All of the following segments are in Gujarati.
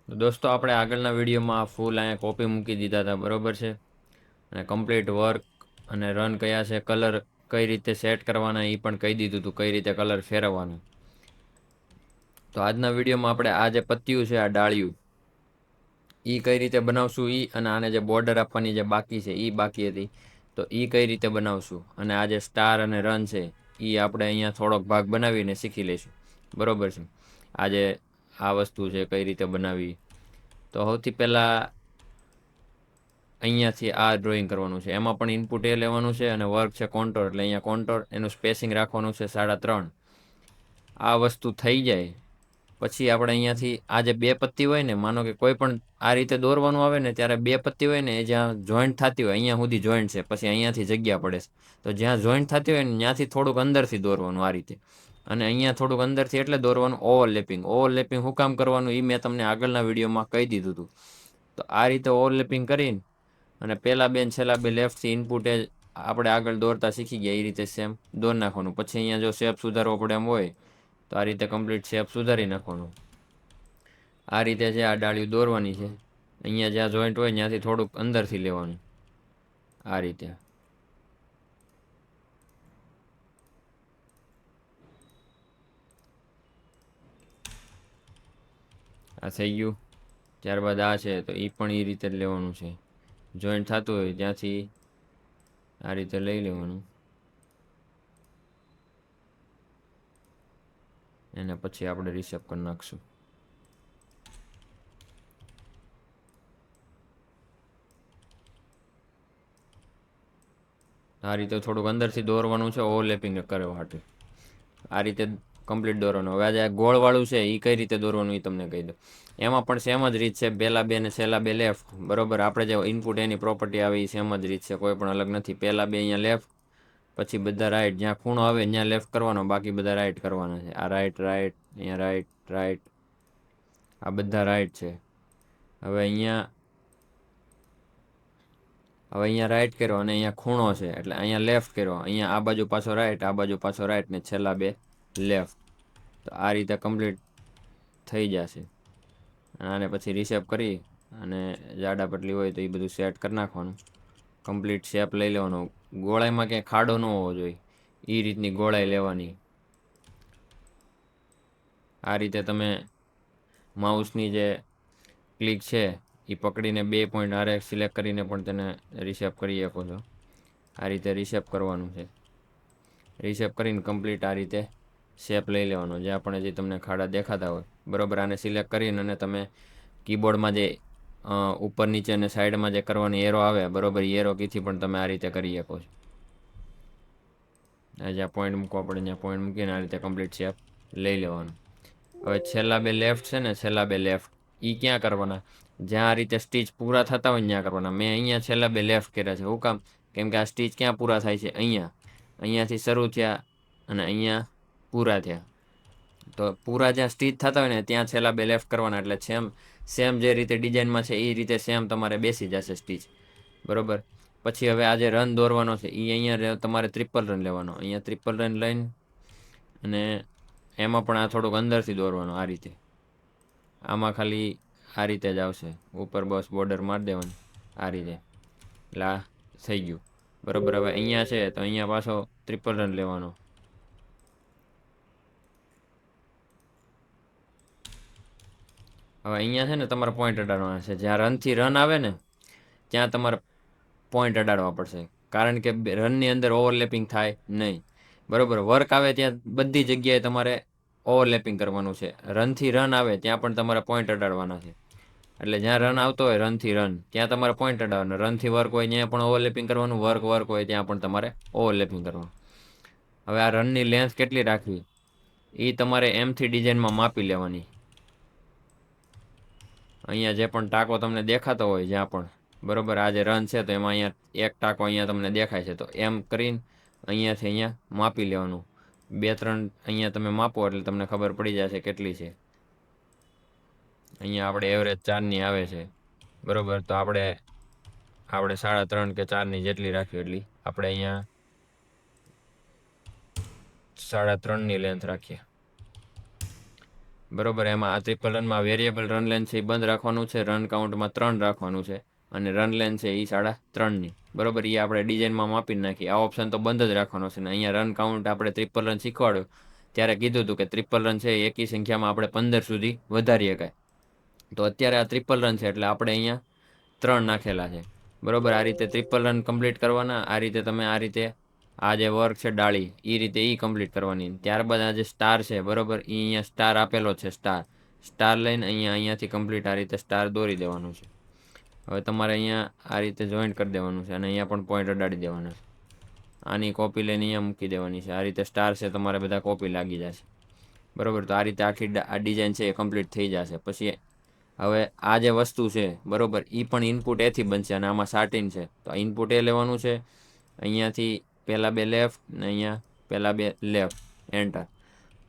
તો દોસ્તો આપણે આગળના વિડીયોમાં ફૂલ અહીંયા કોપી મૂકી દીધા હતા, બરોબર છે. અને કમ્પ્લીટ વર્ક અને રન કયા છે, કલર કઈ રીતે સેટ કરવાના એ પણ કહી દીધું હતું, કઈ રીતે કલર ફેરવવાનું. તો આજના વિડીયોમાં આપણે આ જે પત્યું છે, આ ડાળિયું, એ કઈ રીતે બનાવશું અને આને જે બોર્ડર આપવાની જે બાકી છે એ બાકી હતી, તો એ કઈ રીતે બનાવશું. અને આ જે સ્ટાર અને રન છે એ આપણે અહીંયા થોડોક ભાગ બનાવીને શીખી લઈશું, બરોબર છે. આજે આ વસ્તુ છે કઈ રીતે બનાવવી. તો સૌથી પહેલાં અહીંયાથી આ ડ્રોઈંગ કરવાનું છે. એમાં પણ ઇનપુટ એ લેવાનું છે અને વર્ક છે કોન્ટોર, એટલે અહીંયા કોન્ટોર એનું સ્પેસિંગ રાખવાનું છે 3.5. આ વસ્તુ થઈ જાય પછી આપણે અહીંયાથી આ જે બે પત્તી હોય ને, માનો કે કોઈ પણ આ રીતે દોરવાનું આવે ને ત્યારે બે પત્તી હોય ને એ જ્યાં જોઈન્ટ થતી હોય અહીંયા સુધી જોઈન્ટ છે, પછી અહીંયાથી જગ્યા પડે છે. તો જ્યાં જોઈન્ટ થતી હોય ને ત્યાંથી થોડુંક અંદરથી દોરવાનું આ રીતે, અને અહીંયા થોડુંક અંદરથી એટલે દોરવાનું ઓવરલેપિંગ. ઓવરલેપિંગ શું કામ કરવાનું એ મેં તમને આગળના વિડીયોમાં કહી દીધું હતું. તો આ રીતે ઓવરલેપિંગ કરીને અને પહેલાં બે છેલ્લા બે લેફ્ટથી ઇનપુટ એ આપણે આગળ દોરતા શીખી ગયા એ રીતે સેમ દોર નાખવાનું. પછી અહીંયા જો શેપ સુધારવો પડે એમ હોય તો આ રીતે કમ્પ્લીટ શેપ સુધારી નાખવાનું. આ રીતે છે આ ડાળીઓ દોરવાની છે. અહીંયા જ્યાં જોઈન્ટ હોય ત્યાંથી થોડુંક અંદરથી લેવાનું આ રીતે. આ થઈ ગયું. ત્યારબાદ આ છે તો એ પણ એ રીતે જ લેવાનું છે. જોઈન્ટ થતું હોય ત્યાંથી આ રીતે લઈ લેવાનું, એને પછી આપણે રિસેપ કરી નાખશું. આ રીતે થોડુંક અંદરથી દોરવાનું છે ઓવરલેપિંગ કરવા માટે. આ રીતે કમ્પ્લીટ દોરવાનું. હવે આજે ગોળવાળું છે એ કઈ રીતે દોરવાનું એ તમને કહી દો. એમાં પણ સેમ જ રીત છે, પહેલા બે ને છેલ્લા બે લેફ્ટ, બરોબર. આપણે જે ઇનપુટ એની પ્રોપર્ટી આવે એ સેમ જ રીત છે, કોઈ પણ અલગ નથી. પહેલા બે અહીંયા લેફ્ટ, પછી બધા રાઈટ. જ્યાં ખૂણો આવે ત્યાં લેફ્ટ કરવાનો, બાકી બધા રાઈટ કરવાના છે. આ રાઈટ રાઈટ, અહીંયા રાઈટ રાઈટ, આ બધા રાઈટ છે. હવે અહીંયા રાઈટ કર્યો અને અહીંયા ખૂણો છે એટલે અહીંયા લેફ્ટ કર્યો. અહીંયા આ બાજુ પાછો રાઈટ, આ બાજુ પાછો રાઈટ ને છેલ્લા બે લેફ્ટ. તો આ રીતે કમ્પ્લીટ થઈ જશે. આને પછી રિસેપ કરી અને જાડા પટલી હોય તો એ બધું સેટ કરી નાખવાનું. કમ્પ્લીટ શેપ લઈ લેવાનો. ગોળાઈમાં ક્યાંય ખાડો ન હોવો જોઈએ એ રીતની ગોળાઈ લેવાની. આ રીતે તમે માઉસની જે ક્લિક છે એ પકડીને 2 પોઈન્ટ આરે સિલેક્ટ કરીને પણ તેને રિસેપ કરી શકો છો. આ રીતે રિસેપ કરવાનું છે. રિસેપ કરીને કમ્પ્લીટ આ રીતે શેપ લઈ લેવાનો, જ્યાં પણ હજી તમને ખાડા દેખાતા હોય, બરોબર. આને સિલેક્ટ કરીને અને તમે કીબોર્ડમાં જે ઉપર નીચે અને સાઈડમાં જે કરવાની એરો આવે, બરોબર, એરો કીથી પણ તમે આ રીતે કરી શકો છો. જ્યાં પોઈન્ટ મૂકવા પડે ત્યાં પોઈન્ટ મૂકીને આ રીતે કમ્પ્લીટ શેપ લઈ લેવાનું. હવે છેલ્લા બે લેફ્ટ છે ને, છેલ્લા બે લેફ્ટ એ ક્યાં કરવાના? જ્યાં આ રીતે સ્ટીચ પૂરા થતા હોય ત્યાં કરવાના. મેં અહીંયા છેલ્લા બે લેફ્ટ કર્યા છે. શું કામ? કેમ કે આ સ્ટીચ ક્યાં પૂરા થાય છે? અહીંયાથી શરૂ થયા અને અહીંયા પૂરા થયા. તો પૂરા જ્યાં સ્ટીચ થતા હોય ને ત્યાં છેલ્લા બે લેફ્ટ કરવાના, એટલે સેમ જે રીતે ડિઝાઇનમાં છે એ રીતે સેમ તમારે બેસી જશે સ્ટીચ, બરોબર. પછી હવે આ જે રન દોરવાનો છે એ અહીંયા તમારે ટ્રિપલ રન લેવાનો. અહીંયા ટ્રિપલ રન લઈને અને એમાં પણ આ થોડુંક અંદરથી દોરવાનું આ રીતે. આમાં ખાલી આ રીતે જ આવશે, ઉપર બસ બોર્ડર મારી દેવાની આ રીતે. એટલે આ થઈ ગયું, બરોબર. હવે અહીંયા છે તો અહીંયા પાછો ટ્રિપલ રન લેવાનો. હવે અહીંયા છે ને તમારે પોઈન્ટ અડાડવાના છે. જ્યાં રનથી રન આવે ને ત્યાં તમારે પોઈન્ટ અડાડવા પડશે, કારણ કે રનની અંદર ઓવરલેપિંગ થાય નહીં, બરોબર. વર્ક આવે ત્યાં બધી જગ્યાએ તમારે ઓવરલેપિંગ કરવાનું છે. રનથી રન આવે ત્યાં પણ તમારે પોઈન્ટ અડાડવાના છે. એટલે જ્યાં રન આવતો હોય રનથી રન ત્યાં તમારે પોઈન્ટ અડાડવાનો. રનથી વર્ક હોય ત્યાં પણ ઓવરલેપિંગ કરવાનું, વર્ક હોય ત્યાં પણ તમારે ઓવરલેપિંગ કરવાનું. હવે આ રનની લેન્થ કેટલી રાખવી એ તમારે એમથી ડિઝાઇનમાં માપી લેવાની. અહીંયા જે પણ ટાંકો તમને દેખાતો હોય જ્યાં પણ, બરોબર, આ જે રન છે તો એમાં અહીંયા એક ટાંકો અહીંયા તમને દેખાય છે, તો એમ કરીને અહીંયાથી અહીંયા માપી લેવાનું. 2-3 અહીંયા તમે માપો એટલે તમને ખબર પડી જશે કેટલી છે. અહીંયા આપણે એવરેજ 4ની આવે છે, બરોબર. તો આપણે 3.5 કે 4ની જેટલી રાખવી એટલી આપણે અહીંયા 3.5ની લેન્થ રાખીએ. બરોબર. એમાં આ ટ્રિપલ રનમાં વેરિયેબલ રન લેન છે એ બંધ રાખવાનું છે, રન કાઉન્ટમાં 3 રાખવાનું છે, અને રન લેન છે એ 3.5ની. બરોબર, એ આપણે ડિઝાઇનમાં માપી નાખીએ. આ ઓપ્શન તો બંધ જ રાખવાનો છે ને અહીંયા રન કાઉન્ટ આપણે ટ્રિપલ રન શીખવાડ્યું ત્યારે કીધું હતું કે ટ્રિપલ રન છે એ એકી સંખ્યામાં આપણે 15 સુધી વધારી શકાય. તો અત્યારે આ ટ્રિપલ રન છે એટલે આપણે અહીંયા 3 નાખેલા છે. બરોબર, આ રીતે ટ્રિપલ રન કમ્પ્લીટ કરવાના. આ રીતે તમે આ રીતે આ જે વર્ક છે ડાળી એ રીતે એ કમ્પ્લીટ કરવાની. ત્યારબાદ આ જે સ્ટાર છે બરોબર, એ અહીંયા સ્ટાર આપેલો છે, સ્ટાર લઈને અહીંયાથી કમ્પ્લીટ આ રીતે સ્ટાર દોરી દેવાનું છે. હવે તમારે અહીંયા આ રીતે જોઈન્ટ કરી દેવાનું છે અને અહીંયા પણ પોઈન્ટ અડાડી દેવાનો છે. આની કોપી લઈને અહીંયા મૂકી દેવાની છે. આ રીતે સ્ટાર છે તમારે બધા કોપી લાગી જશે. બરોબર, તો આ રીતે આખી આ ડિઝાઇન છે એ કમ્પ્લીટ થઈ જશે. પછી હવે આ જે વસ્તુ છે બરોબર, એ પણ ઇનપુટ એથી બનશે અને આમાં સાટીન છે. તો ઇનપુટ એ લેવાનું છે, અહીંયાથી પહેલાં 2 લેફ્ટ ને અહીંયા પહેલાં 2 લેફ્ટ, એન્ટર.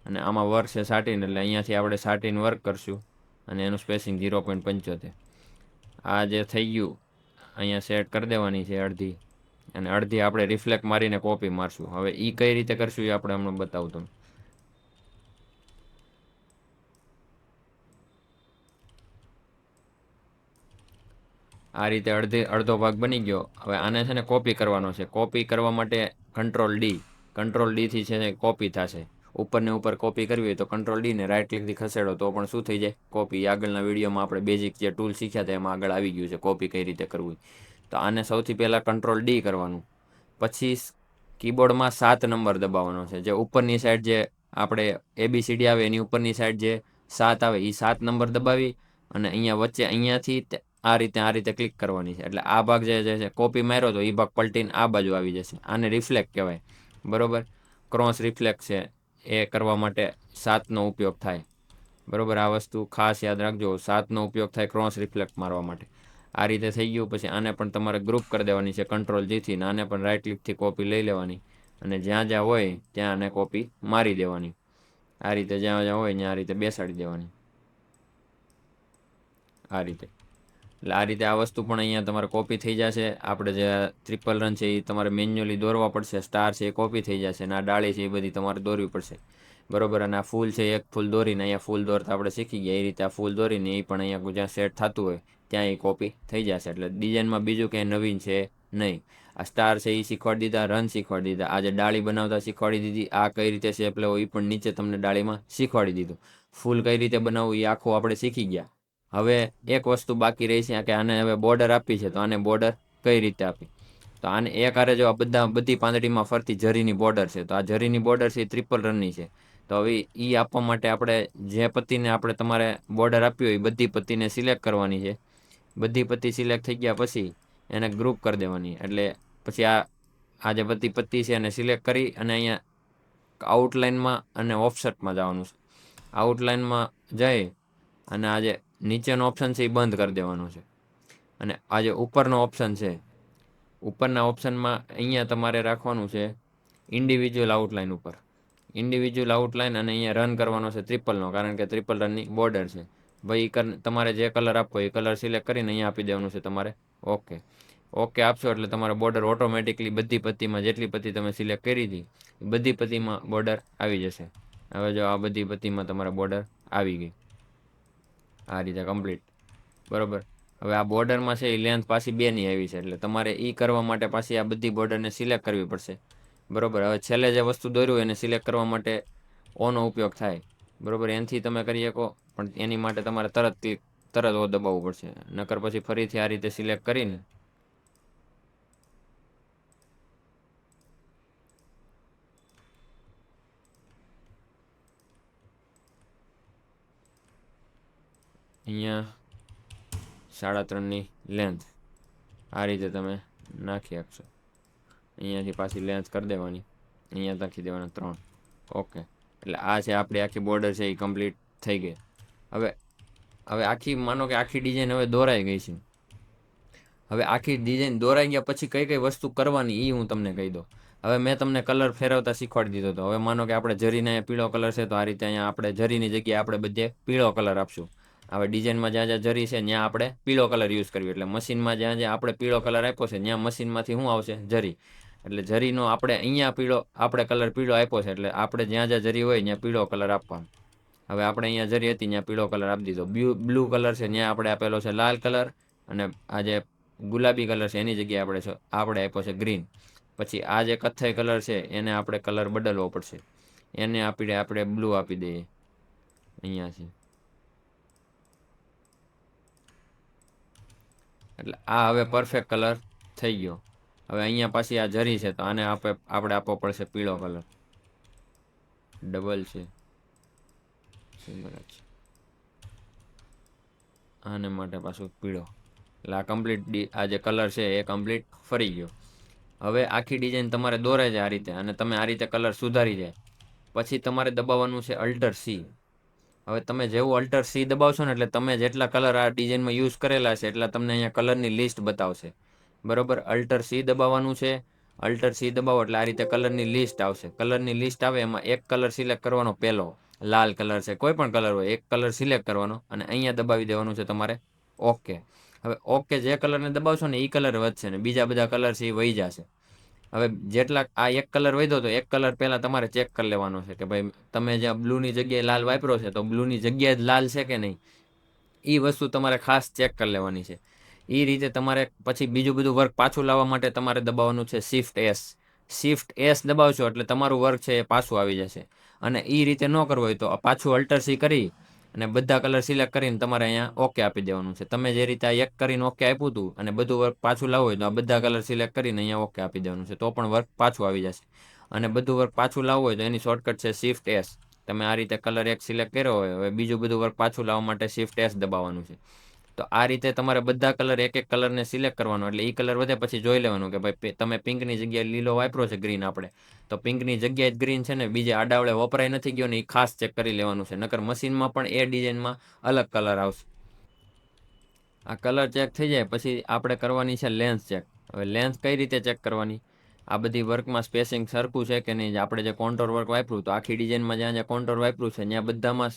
અને આમાં વર્ક છે સાટીન એટલે અહીંયાથી આપણે સાટીન વર્ક કરશું અને એનું સ્પેસિંગ 0.75. આ જે થઈ ગયું અહીંયા સેટ કરી દેવાની છે અડધી, અને અડધી આપણે રિફ્લેક્ટ મારીને કોપી મારશું. હવે એ કઈ રીતે કરશું એ આપણે હમણાં બતાવું તમને. આ રીતે અડધો ભાગ બની ગયો. હવે આને છે ને કોપી કરવાનો છે. કોપી કરવા માટે કંટ્રોલ ડીથી છે ને કોપી થશે. ઉપરને ઉપર કોપી કરવી હોય તો કંટ્રોલ ડીને રાઇટ ક્લિકથી ખસેડો તો પણ શું થઈ જાય, કોપી. આગળના વિડીયોમાં આપણે બેઝિક જે ટૂલ શીખ્યા હતા એમાં આગળ આવી ગયું છે કોપી કઈ રીતે કરવું. તો આને સૌથી પહેલાં કંટ્રોલ ડી કરવાનું. પછી કીબોર્ડમાં 7 નંબર દબાવવાનો છે. જે ઉપરની સાઈડ જે આપણે ABCD આવે એની ઉપરની સાઈડ જે 7 આવે એ 7 નંબર દબાવી અને અહીંયા વચ્ચે અહીંયાથી આ રીતે ક્લિક કરવાની છે. એટલે આ ભાગ જે છે કોપી માર્યો તો એ ભાગ પલટીને આ બાજુ આવી જશે. આને રિફ્લેક્ટ કહેવાય. બરોબર, ક્રોસ રિફ્લેક્ટ છે એ કરવા માટે 7નો ઉપયોગ થાય. બરોબર, આ વસ્તુ ખાસ યાદ રાખજો, 7નો ઉપયોગ થાય ક્રોસ રિફ્લેક્ટ મારવા માટે. આ રીતે થઈ ગયું. પછી આને પણ તમારે ગ્રુપ કરી દેવાની છે કંટ્રોલ જીથી, ને આને પણ રાઇટ ક્લિકથી કોપી લઈ લેવાની અને જ્યાં જ્યાં હોય ત્યાં આને કોપી મારી દેવાની. આ રીતે જ્યાં જ્યાં હોય ત્યાં આ રીતે બેસાડી દેવાની. આ રીતે. એટલે આ રીતે આ વસ્તુ પણ અહીંયા તમારે કોપી થઈ જશે. આપણે જે ટ્રિપલ રન છે એ તમારે મેન્યુઅલી દોરવા પડશે. સ્ટાર છે એ કોપી થઈ જશે અને આ ડાળી છે એ બધી તમારે દોરવી પડશે. બરોબર, અને આ ફૂલ છે એક ફૂલ દોરીને અહીંયા ફૂલ દોરતા આપણે શીખી ગયા એ રીતે આ ફૂલ દોરીને એ પણ અહીંયા જ્યાં સેટ થતું હોય ત્યાં એ કોપી થઈ જશે. એટલે ડિઝાઇનમાં બીજું ક્યાંય નવીન છે નહીં. આ સ્ટાર છે એ શીખવાડી દીધા, રન શીખવાડી દીધા, આ જે ડાળી બનાવતા શીખવાડી દીધી, આ કઈ રીતે શેપ લેવો એ પણ નીચે તમને ડાળીમાં શીખવાડી દીધું. ફૂલ કઈ રીતે બનાવવું એ આખું આપણે શીખી ગયા. હવે એક વસ્તુ બાકી રહી છે કે આને હવે બોર્ડર આપી છે, તો આને બોર્ડર કઈ રીતે આપી. તો આને એક હારે જો આ બધી પાંદડીમાં ફરતી જરીની બોર્ડર છે, તો આ જરીની બોર્ડર છે એ ટ્રિપલ રનની છે. તો હવે એ આપવા માટે આપણે જે પત્તીને આપણે તમારે બોર્ડર આપી હોય એ બધી પત્તીને સિલેક્ટ કરવાની છે. બધી પત્તી સિલેક્ટ થઈ ગયા પછી એને ગ્રુપ કરી દેવાની. એટલે પછી આ જે બધી પત્તી છે એને સિલેક્ટ કરી અને અહીંયા આઉટલાઇનમાં અને ઓફસેટમાં જવાનું છે. આઉટલાઇનમાં જઈ અને આ જે નીચેનો ઓપ્શન છે એ બંધ કરી દેવાનો છે. અને આ જે ઉપરનો ઓપ્શન છે, ઉપરના ઓપ્શનમાં અહીંયા તમારે રાખવાનું છે ઇન્ડિવિજ્યુઅલ આઉટલાઇન ઉપર. ઇન્ડિવિજ્યુઅલ આઉટલાઇન અને અહીંયા રન કરવાનો છે ટ્રિપલનો, કારણ કે ટ્રિપલ રનની બોર્ડર છે. ભાઈ તમારે જે કલર આપવો એ કલર સિલેક્ટ કરીને અહીંયા આપી દેવાનું છે તમારે. ઓકે આપશો એટલે તમારે બોર્ડર ઓટોમેટિકલી બધી પત્તીમાં જેટલી પત્તી તમે સિલેક્ટ કરી હતી બધી પત્તીમાં બોર્ડર આવી જશે. હવે જો આ બધી પત્તીમાં તમારે બોર્ડર આવી ગઈ આ રીતે કમ્પ્લીટ. બરોબર, હવે આ બોર્ડરમાં છે એ લેન્થ પાછી 2ની આવી છે એટલે તમારે એ કરવા માટે પાછી આ બધી બોર્ડરને સિલેક્ટ કરવી પડશે. બરોબર, હવે છેલ્લે જે વસ્તુ દોર્યું એને સિલેક્ટ કરવા માટે ઓનો ઉપયોગ થાય. બરોબર, એનાથી તમે કરી શકો, પણ એની માટે તમારે તરત ઓ દબાવવું પડશે. નકર પછી ફરીથી આ રીતે સિલેક્ટ કરીને અહીંયા 3.5ની લેન્થ આ રીતે તમે નાખી આપશો. અહીંયાથી પાછી લેન્થ કરી દેવાની, અહીંયા નાખી દેવાના 3. ઓકે, એટલે આ છે આપણી આખી બોર્ડર છે એ કમ્પ્લીટ થઈ ગઈ. હવે આખી માનો કે આખી ડિઝાઇન હવે દોરાઈ ગઈ છે. હવે આખી ડિઝાઇન દોરાઈ ગયા પછી કઈ કઈ વસ્તુ કરવાની એ હું તમને કહી દઉં. હવે મેં તમને કલર ફેરવતા શીખવાડી દીધો હતો. હવે માનો કે આપણે જરીને પીળો કલર છે તો આ રીતે અહીંયા આપણે જરીની જગ્યાએ આપણે બધે પીળો કલર આપશું. હવે ડિઝાઇનમાં જ્યાં જ્યાં જરી છે ત્યાં આપણે પીળો કલર યુઝ કરવી. એટલે મશીનમાં જ્યાં જ્યાં આપણે પીળો કલર આપ્યો છે ત્યાં મશીનમાંથી શું આવશે, જરી. એટલે જરીનો આપણે અહીંયા આપણે કલર પીળો આપ્યો છે એટલે આપણે જ્યાં જ્યાં જરી હોય ત્યાં પીળો કલર આપવાનો. હવે આપણે અહીંયા જરી હતી ત્યાં પીળો કલર આપી દીધો. બ્લુ કલર છે ત્યાં આપણે આપેલો છે લાલ કલર, અને આ જે ગુલાબી કલર છે એની જગ્યાએ આપણે આપ્યો છે ગ્રીન. પછી આ જે કથ્થાઈ કલર છે એને આપણે કલર બદલવો પડશે. એને આપણે બ્લુ આપી દઈએ અહીંયાથી. એટલે આ હવે પરફેક્ટ કલર થઈ ગયો. હવે અહીંયા પાછી આ જરી છે તો આને આપણે આપવો પડશે પીળો કલર. ડબલ છે, સિંગલ છે, આને માટે પાછું પીળો. એટલે આ કમ્પ્લીટ આ જે કલર છે એ કમ્પ્લીટ ફરી ગયો. હવે આખી ડિઝાઇન તમારે દોરાય છે આ રીતે, અને તમે આ રીતે કલર સુધારી જાય પછી તમારે દબાવવાનું છે અલ્ટર સી. હવે તમે જેવું અલ્ટર સી દબાવશો ને એટલે તમે જેટલા કલર આ ડિઝાઇનમાં યુઝ કરેલા છે એટલા તમને અહીંયા કલરની લિસ્ટ બતાવશે. બરોબર, અલ્ટર સી દબાવવાનું છે. અલ્ટર સી દબાવો એટલે આ રીતે કલરની લિસ્ટ આવશે. કલરની લિસ્ટ આવે એમાં એક કલર સિલેક્ટ કરવાનો, પહેલો લાલ કલર છે, કોઈ પણ કલર હોય એક કલર સિલેક્ટ કરવાનો અને અહીંયા દબાવી દેવાનું છે તમારે ઓકે. હવે ઓકે જે કલરને દબાવશો ને એ કલર વધશે ને બીજા બધા કલર છે એ વહી જશે. હવે જેટલા આ એક કલર વધ્યો તો એક કલર પહેલાં તમારે ચેક કરી લેવાનો છે કે ભાઈ તમે જ્યાં બ્લુની જગ્યાએ લાલ વાપરો છે તો બ્લુની જગ્યાએ જ લાલ છે કે નહીં, એ વસ્તુ તમારે ખાસ ચેક કરી લેવાની છે. એ રીતે તમારે પછી બીજું બધું વર્ક પાછું લાવવા માટે તમારે દબાવવાનું છે શિફ્ટ એસ. શિફ્ટ એસ દબાવશો એટલે તમારું વર્ક છે એ પાછું આવી જશે. અને એ રીતે ન કરવું હોય તો પાછું અલ્ટર સી કરી અને બધા કલર સિલેક્ટ કરીને તમારે અહીંયા ઓકે આપી દેવાનું છે. તમે જે રીતે આ એક કરીને ઓકે આપ્યું હતું અને બધું વર્ક પાછું લાવવું હોય તો આ બધા કલર સિલેક્ટ કરીને અહીંયા ઓકે આપી દેવાનું છે, તો પણ વર્ક પાછું આવી જશે. અને બધું વર્ક પાછું લાવવું હોય તો એની શોર્ટકટ છે શિફ્ટ એસ. તમે આ રીતે કલર એક સિલેક્ટ કર્યો હોય, હવે બીજું બધું વર્ક પાછું લાવવા માટે શિફ્ટ એસ દબાવવાનું છે. તો આ રીતે તમારે બધા કલર એક એક કલરને સિલેક્ટ કરવાનો, એટલે એ કલર વધે પછી જોઈ લેવાનું કે ભાઈ તમે પિંકની જગ્યાએ લીલો વાપરો છે ગ્રીન આપણે, તો પિંકની જગ્યાએ જ ગ્રીન છે ને બીજે આડાવડે વપરાય નથી ગયો ને એ ખાસ ચેક કરી લેવાનું છે, નકર મશીનમાં પણ એ ડિઝાઇનમાં અલગ કલર આવશે. આ કલર ચેક થઈ જાય પછી આપણે કરવાની છે લેન્થ ચેક. હવે લેન્થ કઈ રીતે ચેક કરવાની? આ બધી વર્કમાં સ્પેસિંગ સરખું છે કે નહીં. આપણે જે કોન્ટોર વર્ક વાપર્યું તો આખી ડિઝાઇનમાં જ્યાં જ્યાં કોન્ટોર વાપર્યું છે ત્યાં બધામાં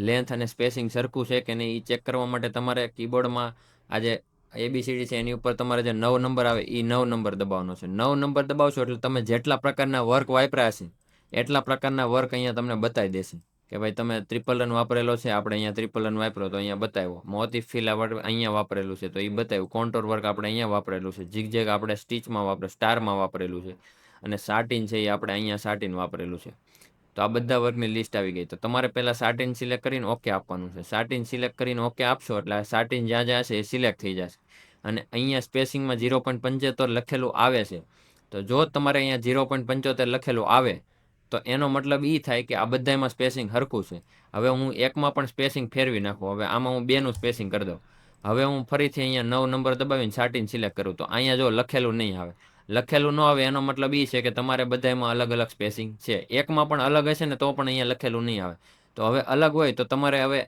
લેન્થ અને સ્પેસિંગ સરખું છે કે નહીં એ ચેક કરવા માટે તમારે કીબોર્ડમાં આ જે ABCD છે એની ઉપર તમારે જે 9 નંબર આવે એ 9 નંબર દબાવવાનો છે. 9 નંબર દબાવશો એટલે તમે જેટલા પ્રકારના વર્ક વાપર્યા છે એટલા પ્રકારના વર્ક અહીંયા તમને બતાવી દેશે કે ભાઈ તમે ટ્રિપલ રન વાપરેલો છે, આપણે અહીંયા ટ્રિપલ રન વાપરો તો અહીંયા બતાવ્યો. મોતી ફિલા અહીંયા વાપરેલું છે તો એ બતાવ્યું. કોન્ટોર વર્ક આપણે અહીંયા વાપરેલું છે. ઝિગઝેગ આપણે સ્ટીચમાં સ્ટારમાં વાપરેલું છે. અને સાટીન છે એ આપણે અહીંયા સાટીન વાપરેલું છે. તો આ બધા વર્કની લિસ્ટ આવી ગઈ. તો તમારે પહેલાં સાટીન સિલેક્ટ કરીને ઓકે આપવાનું છે. સાટીન સિલેક્ટ કરીને ઓકે આપશો એટલે આ સાટીન જ્યાં જ્યાં છે એ સિલેક્ટ થઈ જશે. અને અહીંયા સ્પેસિંગમાં 0.75 લખેલું આવે છે. તો જો તમારે અહીંયા 0.75 લખેલું આવે તો એનો મતલબ એ થાય કે આ બધામાં સ્પેસિંગ સરખું છે. હવે હું એકમાં પણ સ્પેસિંગ ફેરવી નાખું. હવે આમાં હું બેનું સ્પેસિંગ કરી દઉં. હવે હું ફરીથી અહીંયા 9 નંબર દબાવીને સાટીન સિલેક્ટ કરું તો અહીંયા જો લખેલું નહીં આવે. લખેલું ન આવે એનો મતલબ એ છે કે તમારે બધામાં અલગ અલગ સ્પેસિંગ છે. એકમાં પણ અલગ હશે ને તો પણ અહીંયા લખેલું નહીં આવે. તો હવે અલગ હોય તો તમારે હવે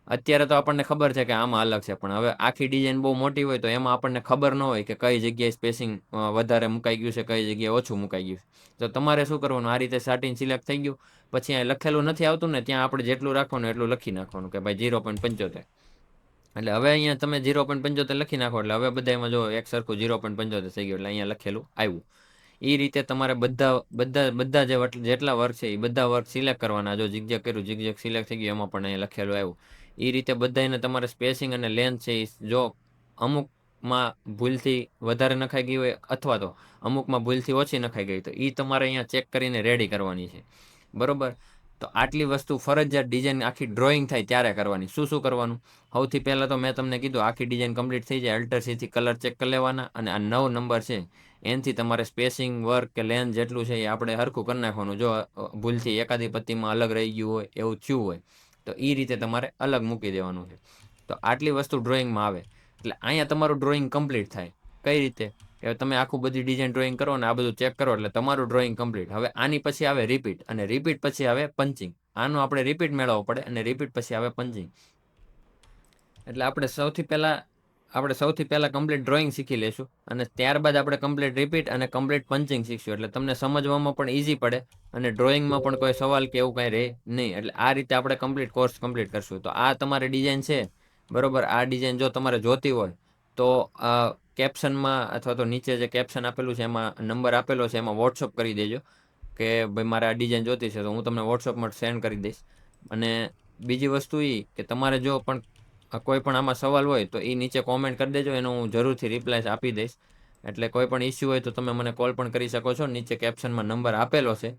અત્યારે તો આપણને ખબર છે કે આમાં અલગ છે, પણ હવે આખી ડિઝાઇન બહુ મોટી હોય તો એમાં આપણને ખબર ન હોય કે કઈ જગ્યાએ સ્પેસિંગ વધારે મુકાઈ ગયું છે, કઈ જગ્યાએ ઓછું મુકાઈ ગયું છે. તો તમારે શું કરવાનું, આ રીતે સાટીન સિલેક્ટ થઈ ગયું પછી અહીં લખેલું નથી આવતું ને ત્યાં આપણે જેટલું રાખવાનું એટલું લખી નાખવાનું કે ભાઈ 0.75. એટલે હવે અહીંયા તમે 0.75 લખી નાખો એટલે હવે બધામાં જો એક સરખું 0.75 થઈ ગયું એટલે અહીંયા લખેલું આવ્યું. એ રીતે તમારે બધા જેટલા વર્ક છે એ બધા વર્ક સિલેક્ટ કરવાના. જો ઝિગઝેગ કર્યું, ઝિગઝેગ સિલેક્ટ થઈ ગયું, એમાં પણ અહીંયા લખેલું આવ્યું. એ રીતે બધાને તમારે સ્પેસિંગ અને લેન્થ છે જો અમુકમાં ભૂલથી વધારે નખાઈ ગઈ હોય અથવા તો અમુકમાં ભૂલથી ઓછી નખાઈ ગઈ તો એ તમારે અહીંયા ચેક કરીને રેડી કરવાની છે. બરોબર, તો આટલી વસ્તુ ફરજિયાત ડિઝાઇન આખી ડ્રોઈંગ થાય ત્યારે કરવાની. શું શું કરવાનું? સૌથી પહેલાં તો મેં તમને કીધું આખી ડિઝાઇન કમ્પ્લીટ થઈ જાય અલ્ટર સીથી કલર ચેક કરી લેવાના, અને આ 9 નંબર છે એનાથી તમારે સ્પેસિંગ વર્ક કે લેન્થ જેટલું છે એ આપણે હરખું કરી નાખવાનું. જો ભૂલથી એકાદી પત્તીમાં અલગ રહી ગયું હોય એવું થયું હોય તો એ રીતે તમારે અલગ મૂકી દેવાનું છે. તો આટલી વસ્તુ ડ્રોઈંગમાં આવે એટલે અહીંયા તમારું ડ્રોઈંગ કમ્પ્લીટ થાય. કઈ રીતે કે તમે આખું બધી ડિઝાઇન ડ્રોઈંગ કરો ને આ બધું ચેક કરો એટલે તમારું ડ્રોઈંગ કમ્પ્લીટ. હવે આની પછી આવે રિપીટ, અને રિપીટ પછી આવે પંચિંગ. આનું આપણે રિપીટ મેળવવો પડે અને રિપીટ પછી આવે પંચિંગ. એટલે આપણે સૌથી પહેલાં કમ્પ્લીટ ડ્રોઈંગ શીખી લઈશું અને ત્યારબાદ આપણે કમ્પ્લીટ રિપીટ અને કમ્પ્લીટ પંચિંગ શીખશું. એટલે તમને સમજવામાં પણ ઇઝી પડે અને ડ્રોઈંગમાં પણ કોઈ સવાલ કે એવું કાંઈ રહે નહીં. એટલે આ રીતે આપણે કમ્પ્લીટ કોર્સ કમ્પ્લીટ કરશું. તો આ તમારી ડિઝાઇન છે બરોબર. આ ડિઝાઇન જો તમારે જોતી હોય તો કેપ્શનમાં અથવા તો નીચે જે કેપ્શન આપેલું છે એમાં નંબર આપેલો છે એમાં વોટ્સઅપ કરી દેજો કે ભાઈ મારે આ ડિઝાઇન જોતી છે, તો હું તમને વોટ્સઅપમાં સેન્ડ કરી દઈશ. અને બીજી વસ્તુ એ કે તમારે જો પણ કોઈ પણ આમાં સવાલ હોય તો એ નીચે કોમેન્ટ કરી દેજો, એનો હું જરૂરથી રિપ્લાય આપી દઈશ. એટલે કોઈ પણ ઇસ્યુ હોય તો તમે મને કોલ પણ કરી શકો છો. નીચે કેપ્શનમાં નંબર આપેલો છે.